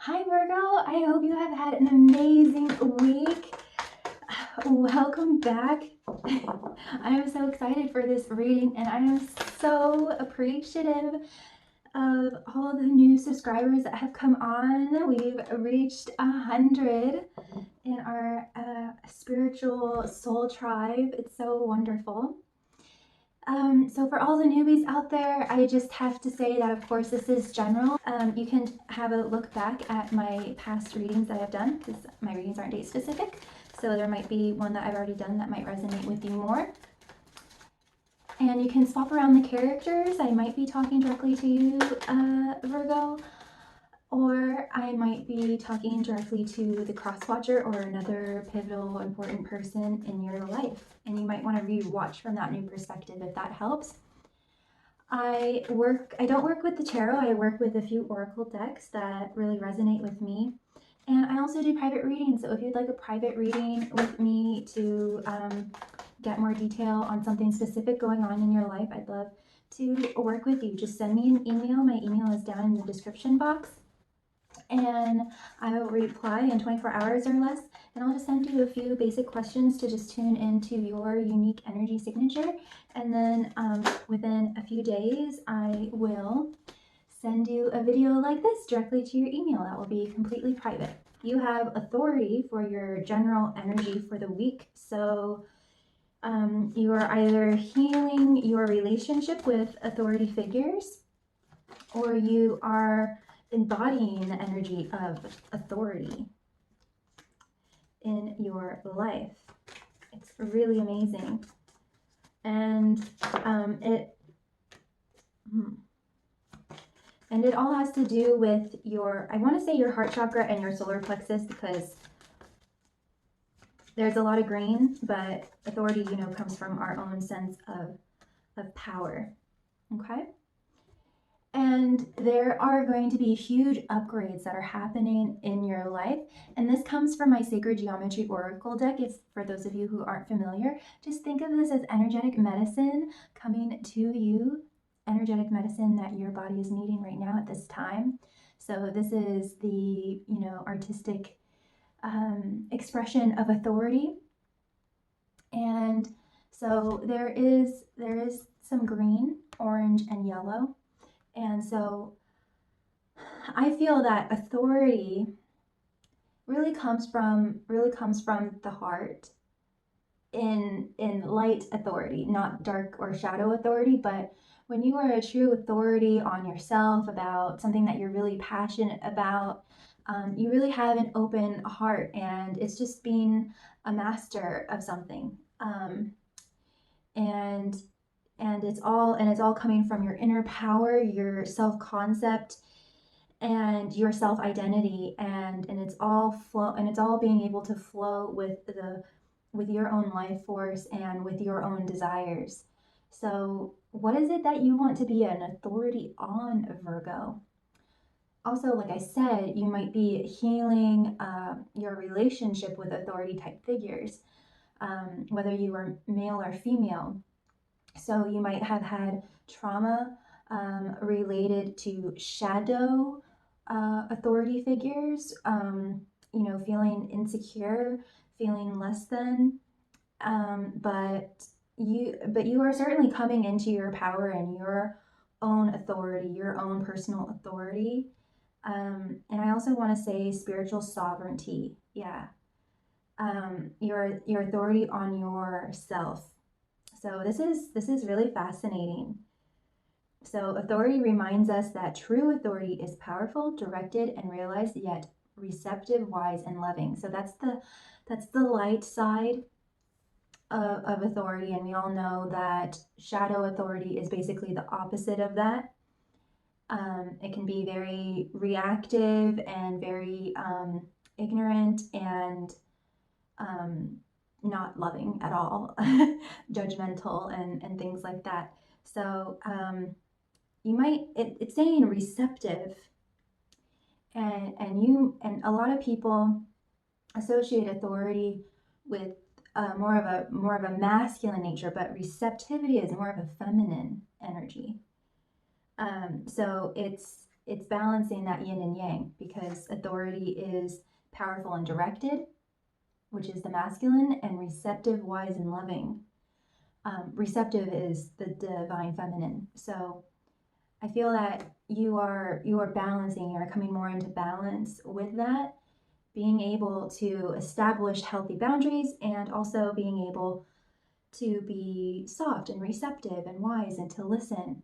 Hi Virgo, I hope you have had an amazing week. Welcome back. I am so excited for this reading and I am so appreciative of all the new subscribers that have come on. We've reached 100 in our spiritual soul tribe. It's so wonderful. So for all the newbies out there, I just have to say that of course this is general. You can have a look back at my past readings that I've done because my readings aren't date specific. So there might be one that I've already done that might resonate with you more. And you can swap around the characters. I might be talking directly to you, Virgo, or I might be talking directly to the cross-watcher or another pivotal, important person in your life. And you might want to re-watch from that new perspective if that helps. I don't work with the tarot, I work with a few oracle decks that really resonate with me. And I also do private readings, so if you'd like a private reading with me to get more detail on something specific going on in your life, I'd love to work with you. Just send me an email. My email is down in the description box. And I will reply in 24 hours or less. And I'll just send you a few basic questions to just tune into your unique energy signature. And then within a few days, I will send you a video like this directly to your email. That will be completely private. You have authority for your general energy for the week. So you are either healing your relationship with authority figures, or you are embodying the energy of authority in your life. It's really amazing. And it all has to do with your, I want to say your heart chakra and your solar plexus, because there's a lot of green, but authority, comes from our own sense of power. Okay? And there are going to be huge upgrades that are happening in your life. And this comes from my Sacred Geometry Oracle deck. It's for those of you who aren't familiar. Just think of this as energetic medicine coming to you, energetic medicine that your body is needing right now at this time. So this is the, artistic expression of authority. And so there is some green, orange, and yellow. And so I feel that authority really comes from the heart in light authority, not dark or shadow authority. But when you are a true authority on yourself about something that you're really passionate about, you really have an open heart, and it's just being a master of something. And it's all coming from your inner power, your self-concept, and your self-identity, and it's all being able to flow with your own life force and with your own desires. So what is it that you want to be an authority on, Virgo? Also, like I said, you might be healing your relationship with authority type figures, whether you are male or female. So you might have had trauma related to shadow authority figures, feeling insecure, feeling less than. But you are certainly coming into your power and your own authority, your own personal authority. And I also want to say spiritual sovereignty. Yeah. Your authority on yourself. So this is really fascinating. So authority reminds us that true authority is powerful, directed, and realized, yet receptive, wise, and loving. So that's the light side of authority, and we all know that shadow authority is basically the opposite of that. It can be very reactive and very ignorant and not loving at all, judgmental and things like that. So it's saying receptive, and a lot of people associate authority with more of a masculine nature, but receptivity is more of a feminine energy. So it's balancing that yin and yang, because authority is powerful and directed, which is the masculine, and receptive, wise, and loving. Receptive is the divine feminine. So I feel that you are balancing, you're coming more into balance with that, being able to establish healthy boundaries, and also being able to be soft and receptive and wise and to listen.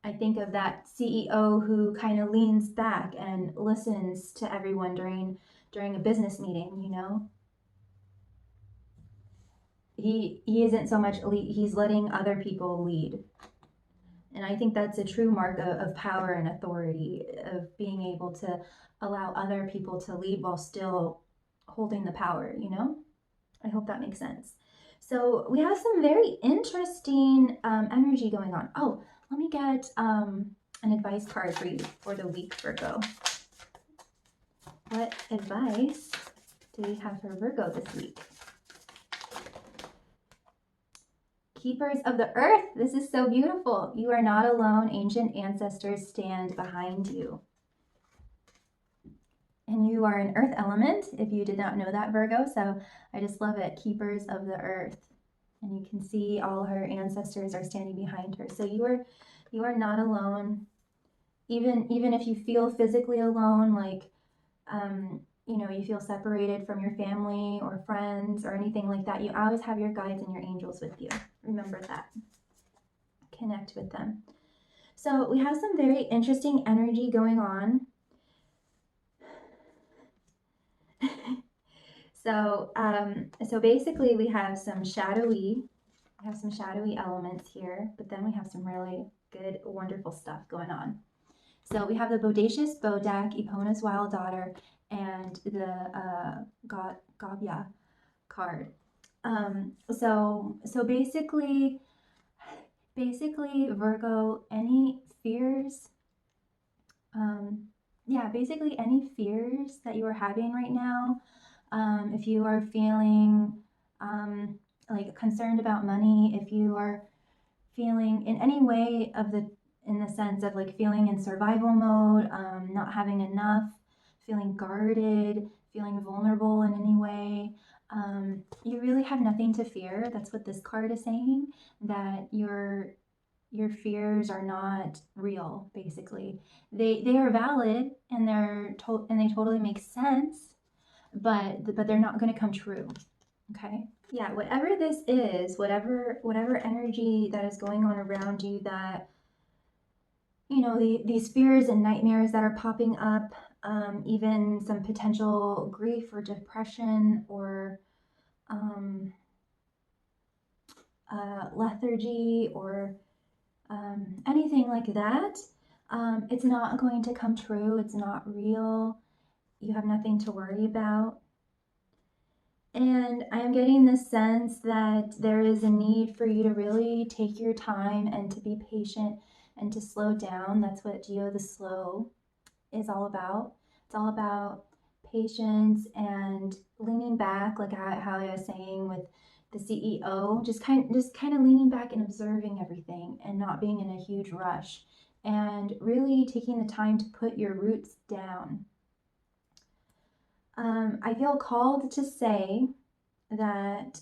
I think of that CEO who kind of leans back and listens to everyone during a business meeting, you know. He isn't so much he's letting other people lead. And I think that's a true mark of power and authority, of being able to allow other people to lead while still holding the power, you know? I hope that makes sense. So we have some very interesting energy going on. Oh, let me get an advice card for you for the week, Virgo. What advice do we have for Virgo this week? Keepers of the earth. This is so beautiful. You are not alone. Ancient ancestors stand behind you. And you are an earth element, if you did not know that, Virgo. So I just love it. Keepers of the earth. And you can see all her ancestors are standing behind her. So you are not alone. Even if you feel physically alone, like you know, you feel separated from your family or friends or anything like that, you always have your guides and your angels with you. Remember that. Connect with them. So we have some very interesting energy going on. So basically we have some shadowy elements here, but then we have some really good, wonderful stuff going on. So we have the Bodacious Bodak, Epona's Wild Daughter, and the Gabya card. So basically, Virgo, any fears, basically any fears that you are having right now, if you are feeling like concerned about money, if you are feeling in any way in the sense of like feeling in survival mode, not having enough, feeling guarded, feeling vulnerable in any way, you really have nothing to fear. That's what this card is saying, that your fears are not real. Basically, they are valid, and they totally make sense, but they're not going to come true. Okay. Yeah, whatever this is, whatever energy that is going on around you, that, you know, these fears and nightmares that are popping up, even some potential grief or depression or lethargy or anything like that, it's not going to come true. It's not real. You have nothing to worry about. And I am getting this sense that there is a need for you to really take your time and to be patient and to slow down. That's what Geo the Slow is all about. It's all about patience and leaning back, like how I was saying with the CEO, just kind of leaning back and observing everything and not being in a huge rush, and really taking the time to put your roots down. I feel called to say that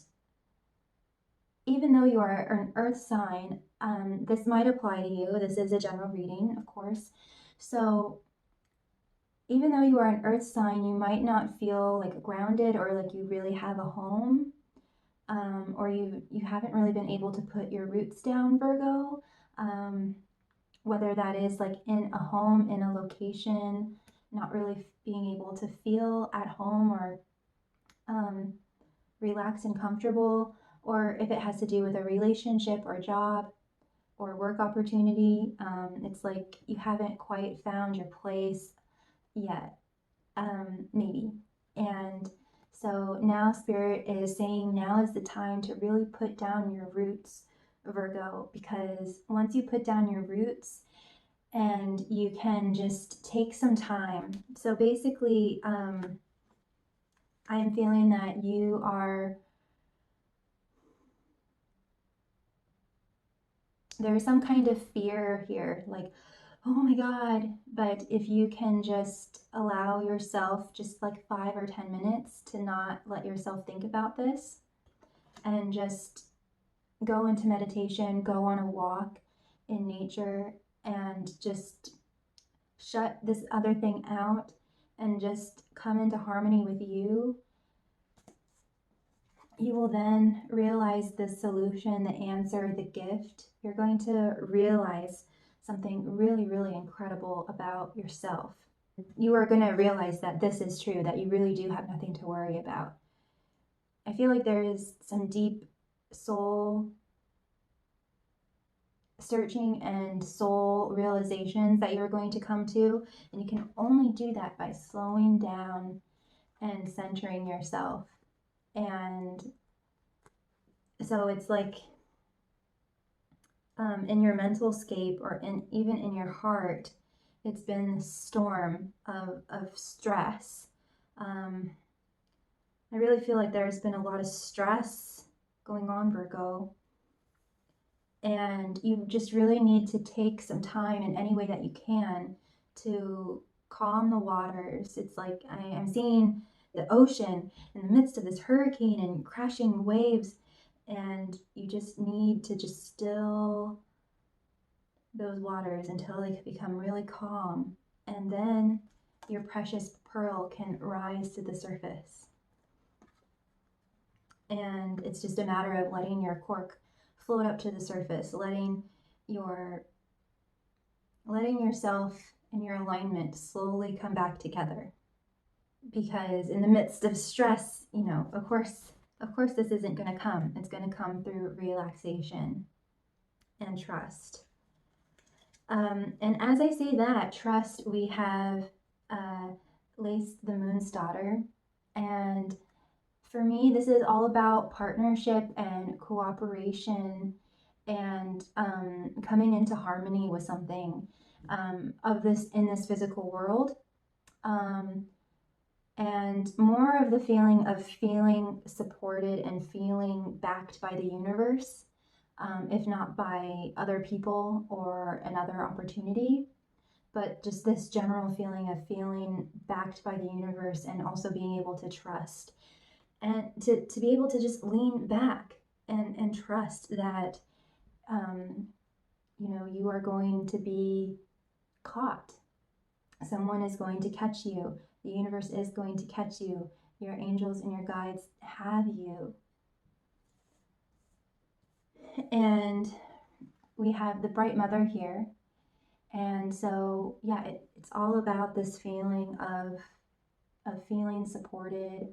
even though you are an earth sign, this might apply to you. This is a general reading, of course. So even though you are an earth sign, you might not feel like grounded or like you really have a home, or you haven't really been able to put your roots down, Virgo. Whether that is like in a home, in a location, not really being able to feel at home or relaxed and comfortable, or if it has to do with a relationship or job or work opportunity. It's like you haven't quite found your place yet, maybe. And so now Spirit is saying now is the time to really put down your roots, Virgo, because once you put down your roots and you can just take some time. So basically, I'm feeling that you are there's some kind of fear here, like, oh my God. But if you can just allow yourself just like 5 or 10 minutes to not let yourself think about this and just go into meditation, go on a walk in nature, and just shut this other thing out and just come into harmony with you, you will then realize the solution, the answer, the gift. You're going to realize something really, really incredible about yourself. You are going to realize that this is true, that you really do have nothing to worry about. I feel like there is some deep soul searching and soul realizations that you're going to come to, and you can only do that by slowing down and centering yourself. And so it's like in your mental scape or even in your heart, it's been this storm of stress. I really feel like there's been a lot of stress going on, Virgo, and you just really need to take some time in any way that you can to calm the waters. It's like I'm seeing the ocean in the midst of this hurricane and crashing waves, and you just need to just still those waters until they become really calm, and then your precious pearl can rise to the surface. And it's just a matter of letting your cork float up to the surface, letting yourself and your alignment slowly come back together. Because in the midst of stress, of course this isn't going to come. It's going to come through relaxation and trust. And as I say that, trust, we have Lace the Moon's daughter. And for me, this is all about partnership and cooperation and coming into harmony with something of this in this physical world. And more of the feeling of feeling supported and feeling backed by the universe, if not by other people or another opportunity, but just this general feeling of feeling backed by the universe and also being able to trust and to be able to just lean back and trust that, you are going to be caught. Someone is going to catch you. The universe is going to catch you. Your angels and your guides have you. And we have the bright mother here. And so, yeah, it's all about this feeling of feeling supported,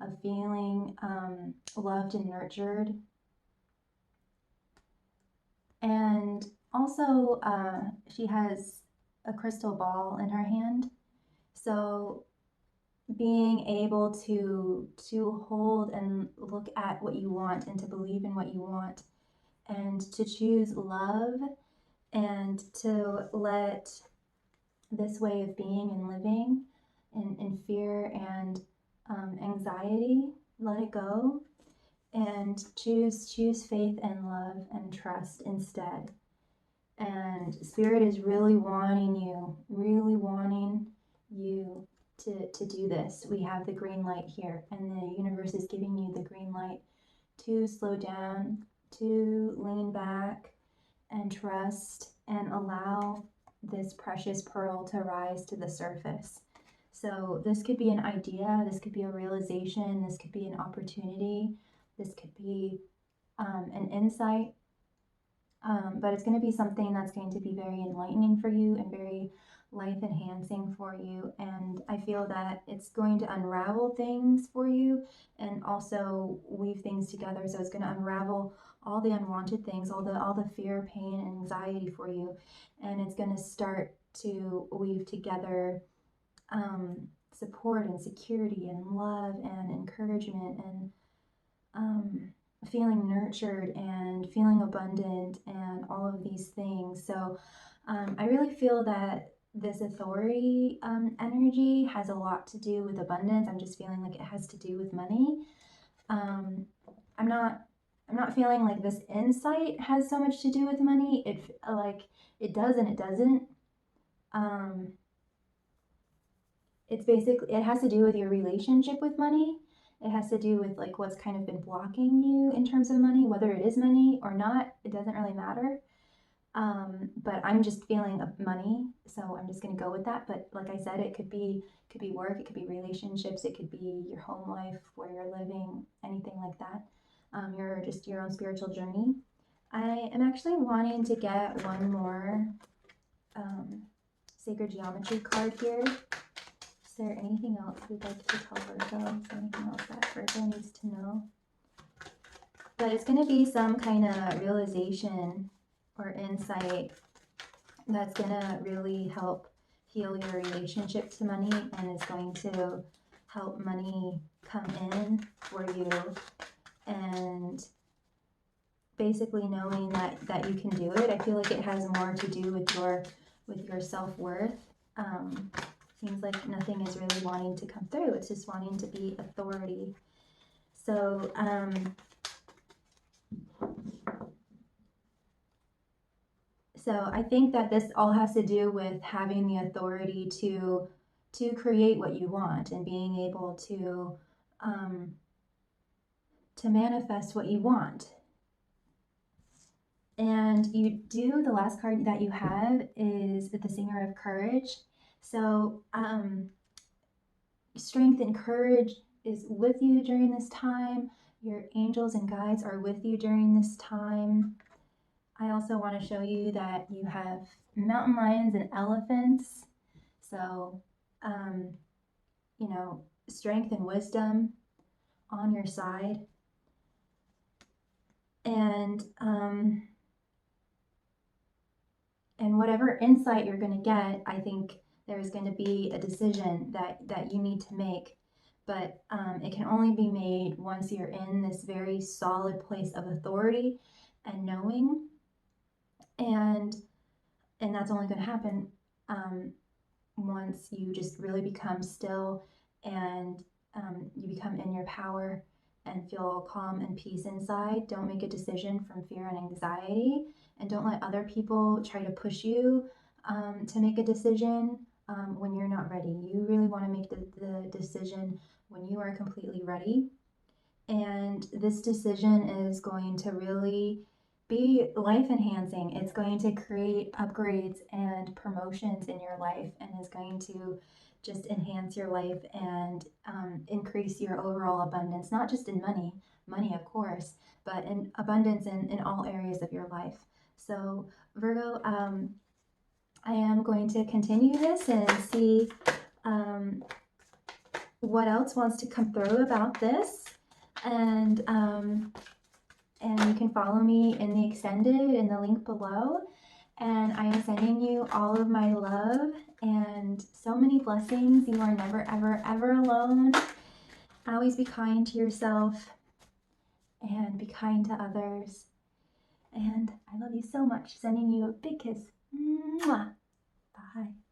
of feeling loved and nurtured. And also, she has a crystal ball in her hand. So being able to hold and look at what you want and to believe in what you want and to choose love and to let this way of being and living in fear and anxiety, let it go and choose faith and love and trust instead. And Spirit is really wanting you to do this. We have the green light here, and the universe is giving you the green light to slow down, to lean back and trust and allow this precious pearl to rise to the surface. So this could be an idea, this could be a realization, this could be an opportunity, this could be an insight, but it's going to be something that's going to be very enlightening for you and very life enhancing for you. And I feel that it's going to unravel things for you and also weave things together. So it's going to unravel all the unwanted things, all the fear, pain, and anxiety for you, and it's going to start to weave together support and security and love and encouragement and feeling nurtured and feeling abundant and all of these things. So I really feel that this authority energy has a lot to do with abundance. I'm just feeling like it has to do with money. I'm not I'm not feeling like this insight has so much to do with money. It does and it doesn't. It's basically, it has to do with your relationship with money. It has to do with like what's kind of been blocking you in terms of money, whether it is money or not. It doesn't really matter. But I'm just feeling money, so I'm just gonna go with that. But like I said, it could be work, it could be relationships, it could be your home life, where you're living, anything like that. Your own spiritual journey. I am actually wanting to get one more sacred geometry card here. Is there anything else we'd like to tell Virgo? Is there anything else that Virgo needs to know? But it's going to be some kind of realization or insight that's going to really help heal your relationship to money, and is going to help money come in for you. And basically knowing that you can do it. I feel like it has more to do with your self-worth. Seems like nothing is really wanting to come through. It's just wanting to be authority. So I think that this all has to do with having the authority to create what you want, and being able to manifest what you want. And the last card that you have is the Singer of Courage. So strength and courage is with you during this time. Your angels and guides are with you during this time. I also want to show you that you have mountain lions and elephants. So, strength and wisdom on your side. And whatever insight you're going to get, I think there's going to be a decision that you need to make. But it can only be made once you're in this very solid place of authority and knowing. And that's only going to happen once you just really become still, and you become in your power and feel calm and peace inside. Don't make a decision from fear and anxiety, and don't let other people try to push you to make a decision when you're not ready. You really want to make the decision when you are completely ready. And this decision is going to really be life enhancing. It's going to create upgrades and promotions in your life, and is going to just enhance your life and increase your overall abundance, not just in money of course, but in abundance in all areas of your life. So Virgo, I am going to continue this and see what else wants to come through about this. And you can follow me in the extended in the link below. And I am sending you all of my love and so many blessings. You are never, ever, ever alone. Always be kind to yourself and be kind to others. And I love you so much. Sending you a big kiss. Mwah. Bye.